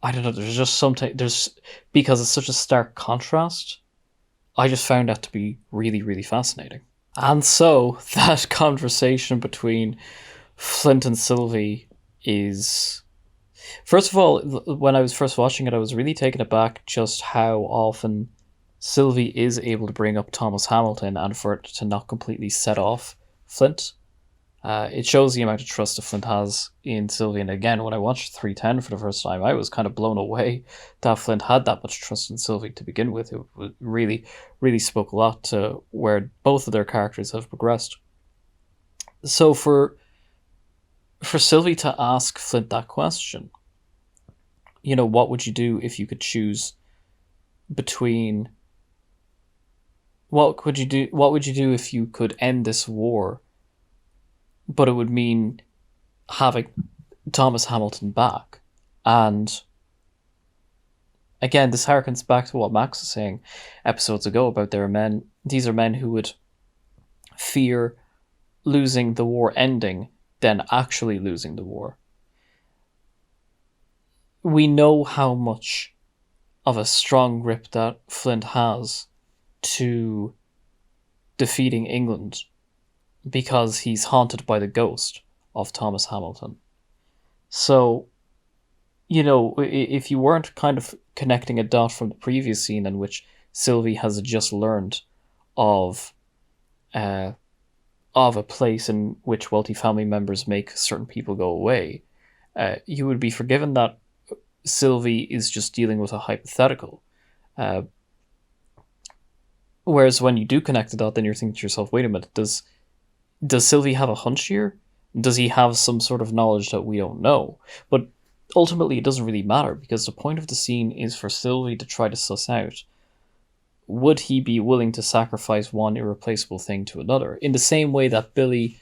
I don't know, there's just because it's such a stark contrast, I just found that to be really, really fascinating. And so that conversation between Flint and Sylvie is... First of all, when I was first watching it, I was really taken aback just how often Sylvie is able to bring up Thomas Hamilton and for it to not completely set off Flint. It shows the amount of trust that Flint has in Sylvie. And again, when I watched 310 for the first time, I was kind of blown away that Flint had that much trust in Sylvie to begin with. It really, really spoke a lot to where both of their characters have progressed. So for Sylvie to ask Flint that question, you know, what would you do if you could choose between... What would you do if you could end this war, but it would mean having Thomas Hamilton back? And again, this harkens back to what Max was saying episodes ago about these are men who would fear losing the war ending than actually losing the war. We know how much of a strong grip that Flint has to defeating England because he's haunted by the ghost of Thomas Hamilton. So, you know, if you weren't kind of connecting a dot from the previous scene in which Sylvie has just learned of a place in which wealthy family members make certain people go away, you would be forgiven that Sylvie is just dealing with a hypothetical. Whereas when you do connect the dot, then you're thinking to yourself, wait a minute, does Sylvie have a hunch here? Does he have some sort of knowledge that we don't know? But ultimately, it doesn't really matter, because the point of the scene is for Sylvie to try to suss out, would he be willing to sacrifice one irreplaceable thing to another? In the same way that Billy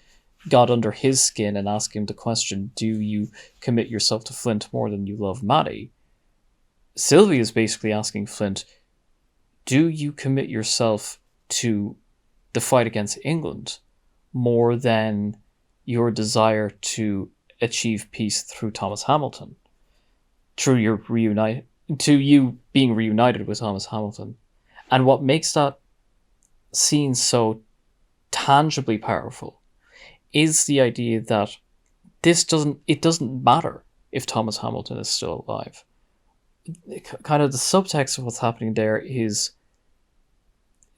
got under his skin and asked him the question, do you commit yourself to Flint more than you love Maddie? Sylvie is basically asking Flint, do you commit yourself to the fight against England more than your desire to achieve peace through Thomas Hamilton, through you being reunited with Thomas Hamilton? And what makes that scene so tangibly powerful is the idea that it doesn't matter if Thomas Hamilton is still alive. Kind of the subtext of what's happening there is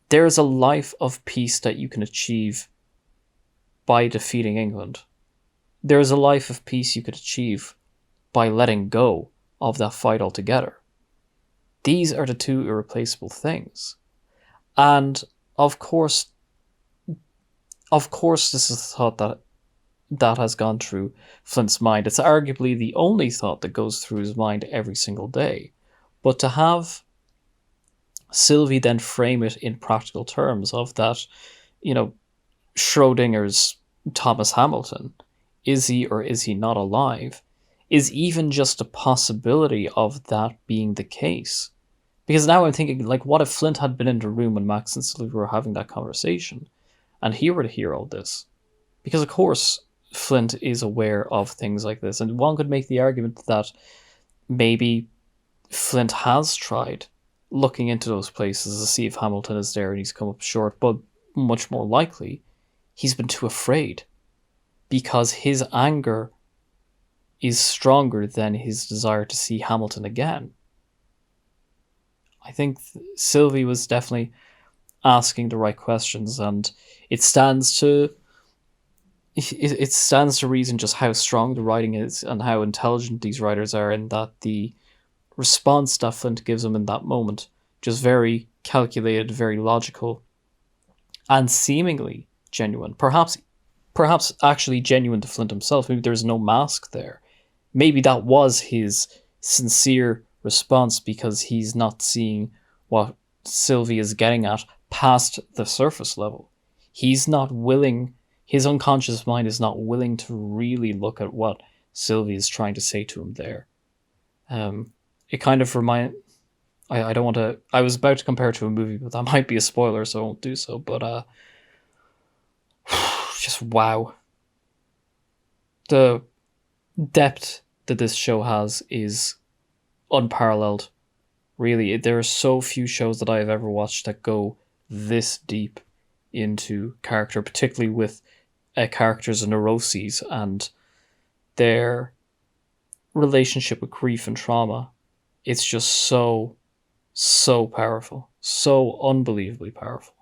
there is a life of peace that you can achieve by defeating England. There is a life of peace you could achieve by letting go of that fight altogether. These are the two irreplaceable things. And of course this is a thought that has gone through Flint's mind. It's arguably the only thought that goes through his mind every single day. But to have Sylvie then frame it in practical terms of that, you know, Schrodinger's Thomas Hamilton, is he or is he not alive, is even just a possibility of that being the case. Because now I'm thinking, like, what if Flint had been in the room when Max and Sylvie were having that conversation, and he were to hear all this? Because, of course, Flint is aware of things like this. And one could make the argument that maybe Flint has tried looking into those places to see if Hamilton is there and he's come up short. But much more likely, he's been too afraid. Because his anger is stronger than his desire to see Hamilton again. I think Sylvie was definitely asking the right questions, and it stands to reason just how strong the writing is and how intelligent these writers are, in that the response that Flint gives them in that moment, just very calculated, very logical, and seemingly genuine. Perhaps actually genuine to Flint himself. Maybe there's no mask there. Maybe that was his sincere response because he's not seeing what Sylvie is getting at past the surface level. He's not willing, his unconscious mind is not willing to really look at what Sylvie is trying to say to him there. It kind of I don't want to, I was about to compare it to a movie, but that might be a spoiler, so I won't do so, but just wow. The depth that this show has is unparalleled. Really, there are so few shows that I've ever watched that go this deep into character, particularly with characters' neuroses and their relationship with grief and trauma. It's just so powerful. So unbelievably powerful.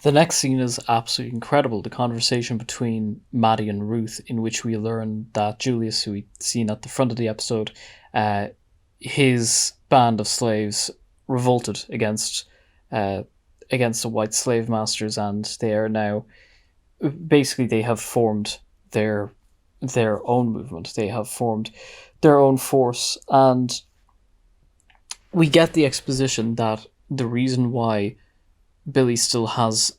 The next scene is absolutely incredible. The conversation between Maddie and Ruth, in which we learn that Julius, who we'd seen at the front of the episode, his band of slaves revolted against the white slave masters, and they are now, basically they have formed their own movement. They have formed their own force, and we get the exposition that the reason why Billy still has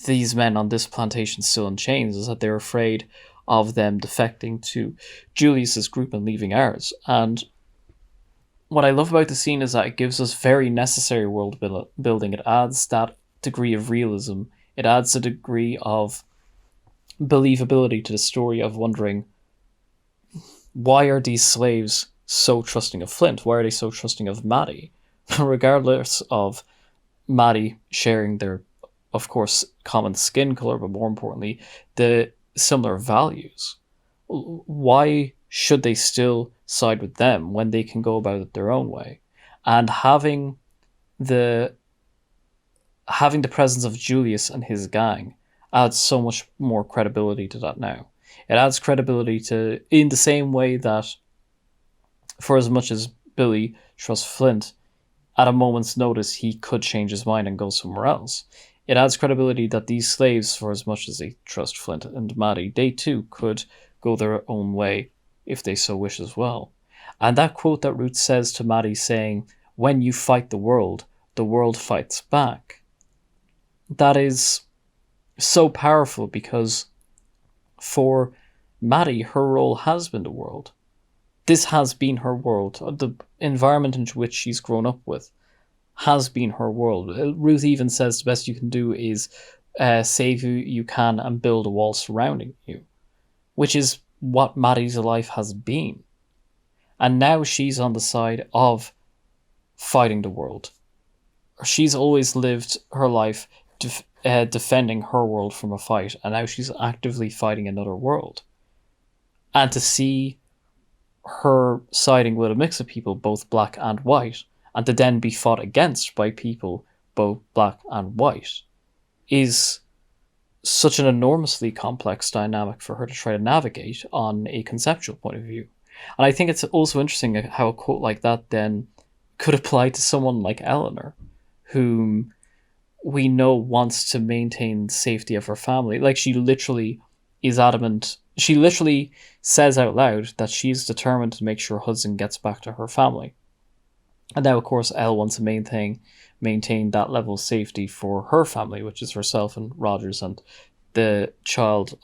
these men on this plantation still in chains is that they're afraid of them defecting to Julius's group and leaving ours. And what I love about the scene is that it gives us very necessary world building. It adds that degree of realism. It adds a degree of believability to the story of wondering, why are these slaves so trusting of Flint? Why are they so trusting of Maddie? Regardless of Maddie sharing their, of course, common skin color, but more importantly, the similar values. Why should they still side with them when they can go about it their own way? And having the presence of Julius and his gang adds so much more credibility to that now. It adds credibility to, in the same way that, for as much as Billy trusts Flint, at a moment's notice he could change his mind and go somewhere else. It adds credibility that these slaves, for as much as they trust Flint and Maddie, they too could go their own way if they so wish as well. And that quote that Ruth says to Maddie, saying, "When you fight the world fights back," that is so powerful, because for Maddie, her role has been the world. This has been her world. The environment in which she's grown up with has been her world. Ruth even says the best you can do is save who you can and build a wall surrounding you, which is what Maddie's life has been. And now she's on the side of fighting the world. She's always lived her life defending her world from a fight, and now she's actively fighting another world. And to see her siding with a mix of people, both black and white, and to then be fought against by people both black and white, is such an enormously complex dynamic for her to try to navigate on a conceptual point of view. And I think it's also interesting how a quote like that then could apply to someone like Eleanor, whom we know wants to maintain the safety of her family. Like, she literally is adamant. She literally says out loud that she's determined to make sure Hudson gets back to her family. And now, of course, Elle wants to maintain that level of safety for her family, which is herself and Rogers and the child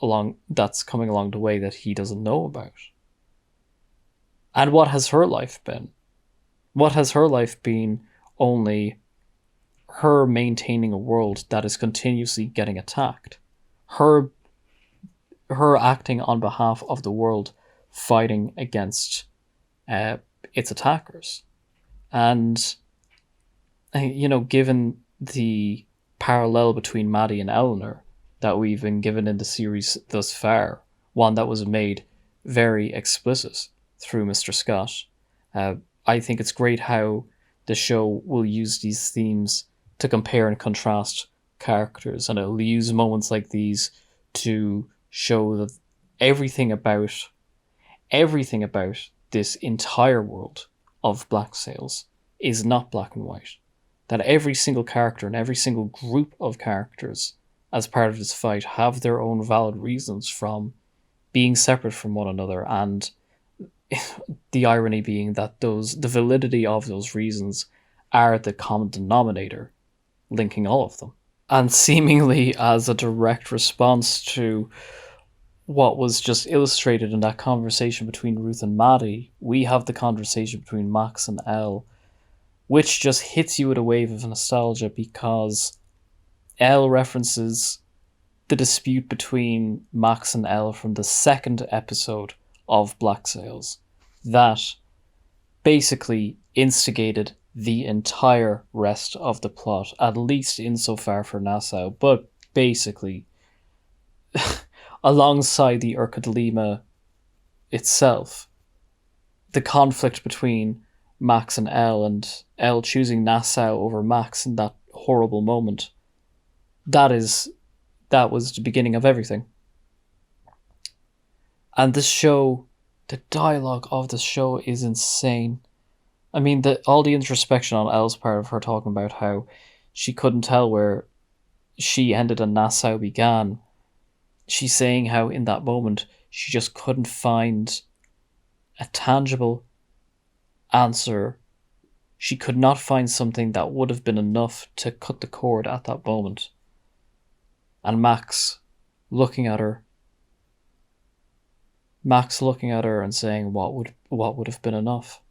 that's coming along the way that he doesn't know about. And what has her life been? What has her life been? Only her maintaining a world that is continuously getting attacked. Her her acting on behalf of the world, fighting against its attackers. And, given the parallel between Maddie and Eleanor that we've been given in the series thus far, one that was made very explicit through Mr. Scott, I think it's great how the show will use these themes to compare and contrast characters, and it'll use moments like these to show that everything about this entire world of Black Sails is not black and white. That every single character and every single group of characters as part of this fight have their own valid reasons from being separate from one another, and the irony being that the validity of those reasons are the common denominator linking all of them. And seemingly as a direct response to what was just illustrated in that conversation between Ruth and Maddie, we have the conversation between Max and Elle, which just hits you with a wave of nostalgia because Elle references the dispute between Max and Elle from the second episode of Black Sails that basically instigated the entire rest of the plot, at least insofar for Nassau, but basically alongside the Urquidlima itself, the conflict between Max and Elle choosing Nassau over Max in that horrible moment, that was the beginning of everything. And this show, the dialogue of the show is insane. I mean, all the introspection on Elle's part of her talking about how she couldn't tell where she ended and Nassau began. She's saying how in that moment she just couldn't find a tangible answer. She could not find something that would have been enough to cut the cord at that moment. And Max looking at her and saying, what would have been enough?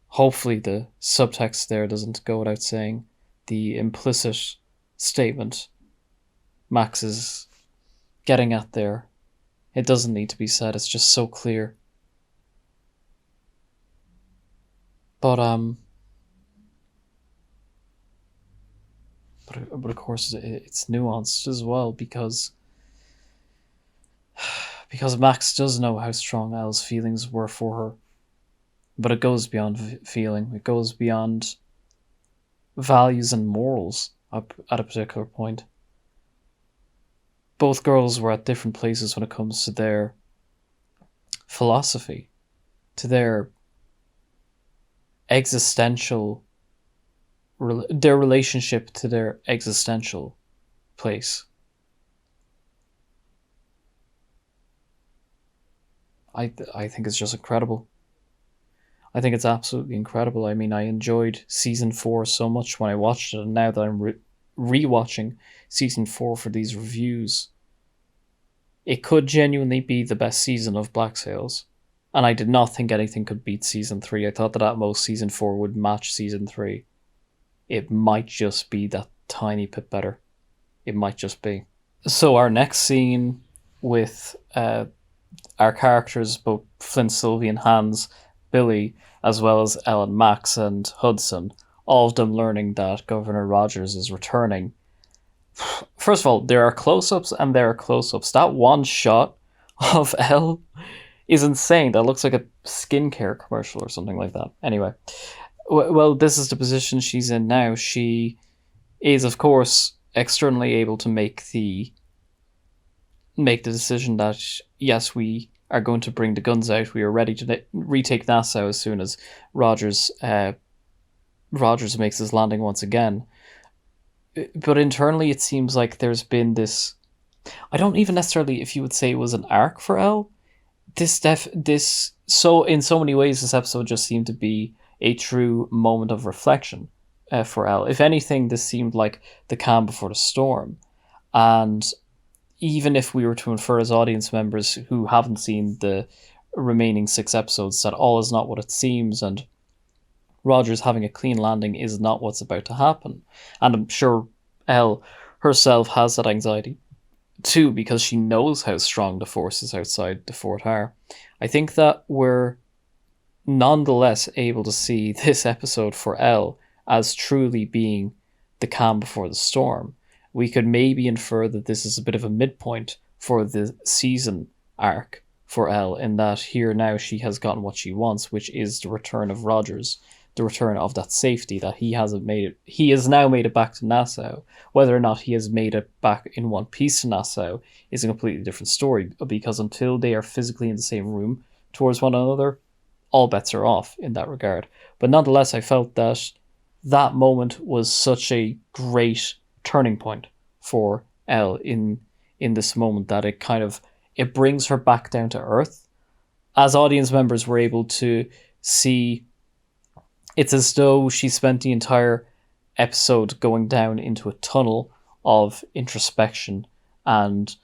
Hopefully the subtext there doesn't go without saying. The implicit statement Max is getting at there, it doesn't need to be said, it's just so clear. But of course it's nuanced as well because Max does know how strong Elle's feelings were for her. But it goes beyond feeling. It goes beyond values and morals at a particular point. Both girls were at different places when it comes to their philosophy, to their relationship to their existential place. I think it's just incredible. I think it's absolutely incredible. I mean, I enjoyed season 4 so much when I watched it, and now that I'm re-watching season 4 for these reviews, it could genuinely be the best season of Black Sails. And I did not think anything could beat season 3. I thought that at most season 4 would match season 3. It might just be that tiny bit better. It might just be. So our next scene with our characters, both Flint, Sylvie and Hans, Billy, as well as Ellen, Max and Hudson, all of them learning that Governor Rogers is returning. First of all, there are close-ups and there are close-ups. That one shot of Elle is insane. That looks like a skincare commercial or something like that. Anyway, well, this is the position she's in now. She is, of course, externally able to make the decision that, yes, we are going to bring the guns out. We are ready to retake Nassau as soon as Rogers makes his landing once again. But internally, it seems like there's been this... I don't even necessarily, if you would say it was an arc for Elle. In so many ways, this episode just seemed to be a true moment of reflection for Elle. If anything, this seemed like the calm before the storm. And even if we were to infer as audience members who haven't seen the remaining 6 episodes that all is not what it seems and Rogers having a clean landing is not what's about to happen. And I'm sure Elle herself has that anxiety too, because she knows how strong the forces outside the fort are. I think that we're nonetheless able to see this episode for Elle as truly being the calm before the storm. We could maybe infer that this is a bit of a midpoint for the season arc for Elle, in that here now she has gotten what she wants, which is the return of Rogers, the return of that safety, that he hasn't made it. He has now made it back to Nassau. Whether or not he has made it back in one piece to Nassau is a completely different story, because until they are physically in the same room towards one another, all bets are off in that regard. But nonetheless, I felt that that moment was such a great turning point for Elle in this moment, that it brings her back down to earth. As audience members, we're able to see, it's as though she spent the entire episode going down into a tunnel of introspection and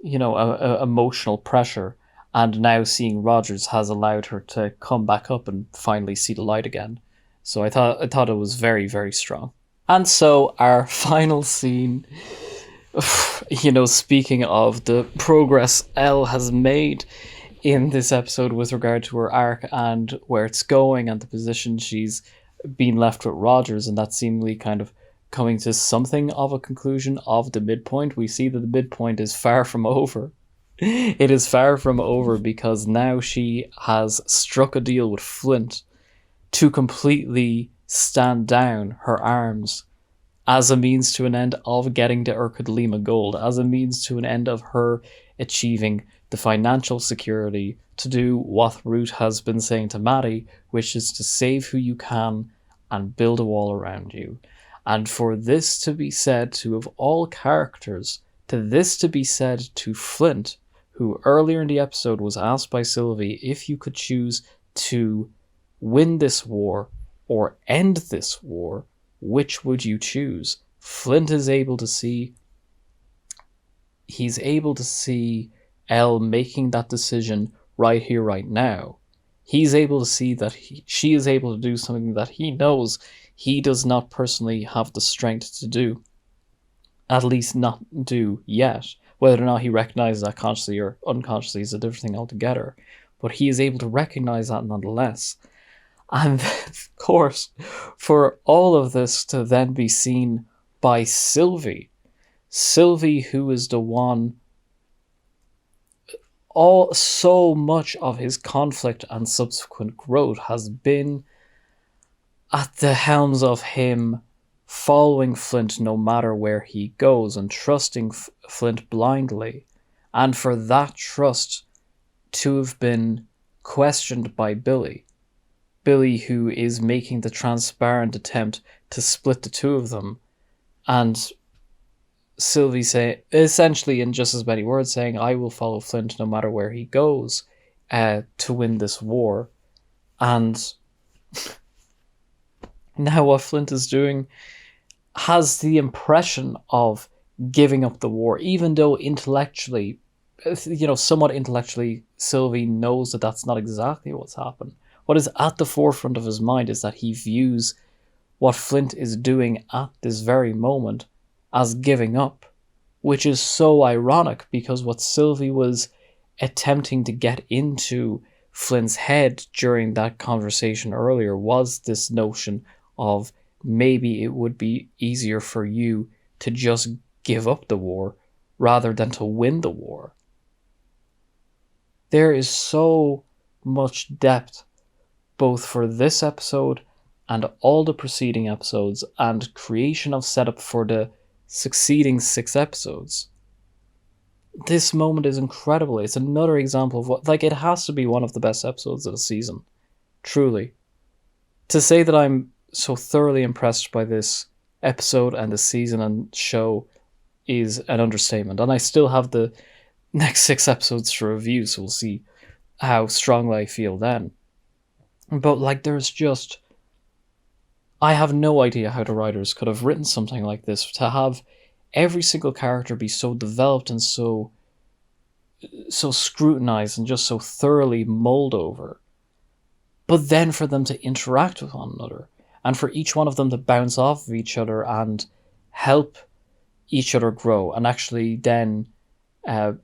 emotional pressure, and now seeing Rogers has allowed her to come back up and finally see the light again. So I thought it was very, very strong. And so our final scene, speaking of the progress Elle has made in this episode with regard to her arc and where it's going and the position she's been left with Rogers, and that seemingly kind of coming to something of a conclusion of the midpoint, we see that the midpoint is far from over. It is far from over, because now she has struck a deal with Flint to completely stand down her arms as a means to an end of getting the Urquhart Lima gold, as a means to an end of her achieving the financial security to do what Ruth has been saying to Maddie, which is to save who you can and build a wall around you. And for this to be said to, of all characters, to this to be said to Flint, who earlier in the episode was asked by Sylvie if you could choose to win this war or end this war, which would you choose? Flint is able to see, he's able to see Elle making that decision right here, right now. He's able to see that she is able to do something that he knows he does not personally have the strength to do. At least not do yet. Whether or not he recognizes that consciously or unconsciously is a different thing altogether. But he is able to recognize that nonetheless. And of course, for all of this to then be seen by Sylvie. Sylvie, who is the one, so much of his conflict and subsequent growth has been at the helms of him following Flint no matter where he goes and trusting Flint blindly. And for that trust to have been questioned by Billy. Billy, who is making the transparent attempt to split the two of them. And Sylvie essentially in just as many words saying, I will follow Flint no matter where he goes to win this war. And now what Flint is doing has the impression of giving up the war, even though intellectually, somewhat intellectually, Sylvie knows that that's not exactly what's happened. What is at the forefront of his mind is that he views what Flint is doing at this very moment as giving up, which is so ironic, because what Sylvie was attempting to get into Flint's head during that conversation earlier was this notion of maybe it would be easier for you to just give up the war rather than to win the war. There is so much depth both for this episode and all the preceding episodes, and creation of setup for the succeeding 6 episodes. This moment is incredible. It's another example of what, it has to be one of the best episodes of the season. Truly. To say that I'm so thoroughly impressed by this episode and the season and show is an understatement. And I still have the next 6 episodes to review, so we'll see how strongly I feel then. But there's just, I have no idea how the writers could have written something like this, to have every single character be so developed and so scrutinized and just so thoroughly mulled over, but then for them to interact with one another, and for each one of them to bounce off of each other and help each other grow, and actually then kind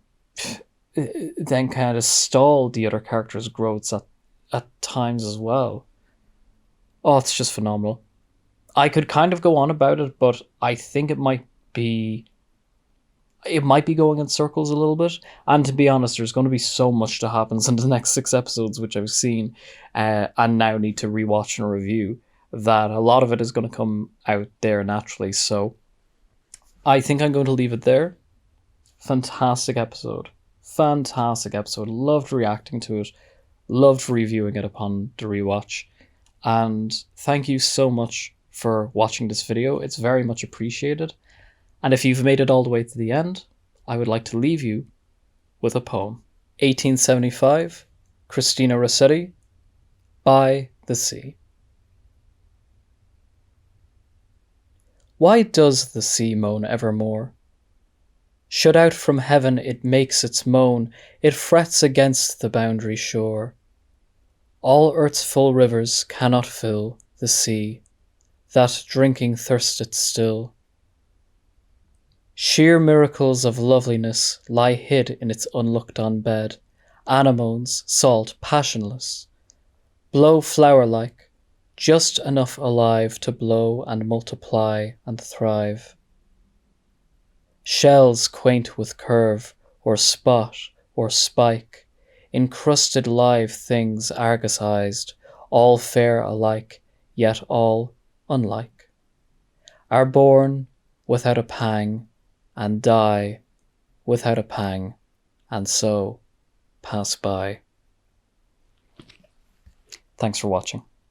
of stall the other characters' growths at times as well. Oh, it's just phenomenal. I could kind of go on about it, but I think it might be going in circles a little bit. And to be honest, there's going to be so much that happens in the next 6 episodes, which I've seen and now need to rewatch and review, that a lot of it is going to come out there naturally. So I think I'm going to leave it there. Fantastic episode. Fantastic episode. Loved reacting to it. Loved reviewing it upon the rewatch. And thank you so much for watching this video. It's very much appreciated. And if you've made it all the way to the end, I would like to leave you with a poem. 1875, Christina Rossetti, By the Sea. Why does the sea moan evermore? Shut out from heaven it makes its moan, it frets against the boundary shore. All earth's full rivers cannot fill the sea, that drinking thirsteth still. Sheer miracles of loveliness lie hid in its unlooked-on bed, anemones, salt, passionless, blow flower-like, just enough alive to blow and multiply and thrive. Shells quaint with curve, or spot, or spike, encrusted live things argusized, all fair alike, yet all unlike, are born without a pang, and die without a pang, and so pass by. Thanks for watching.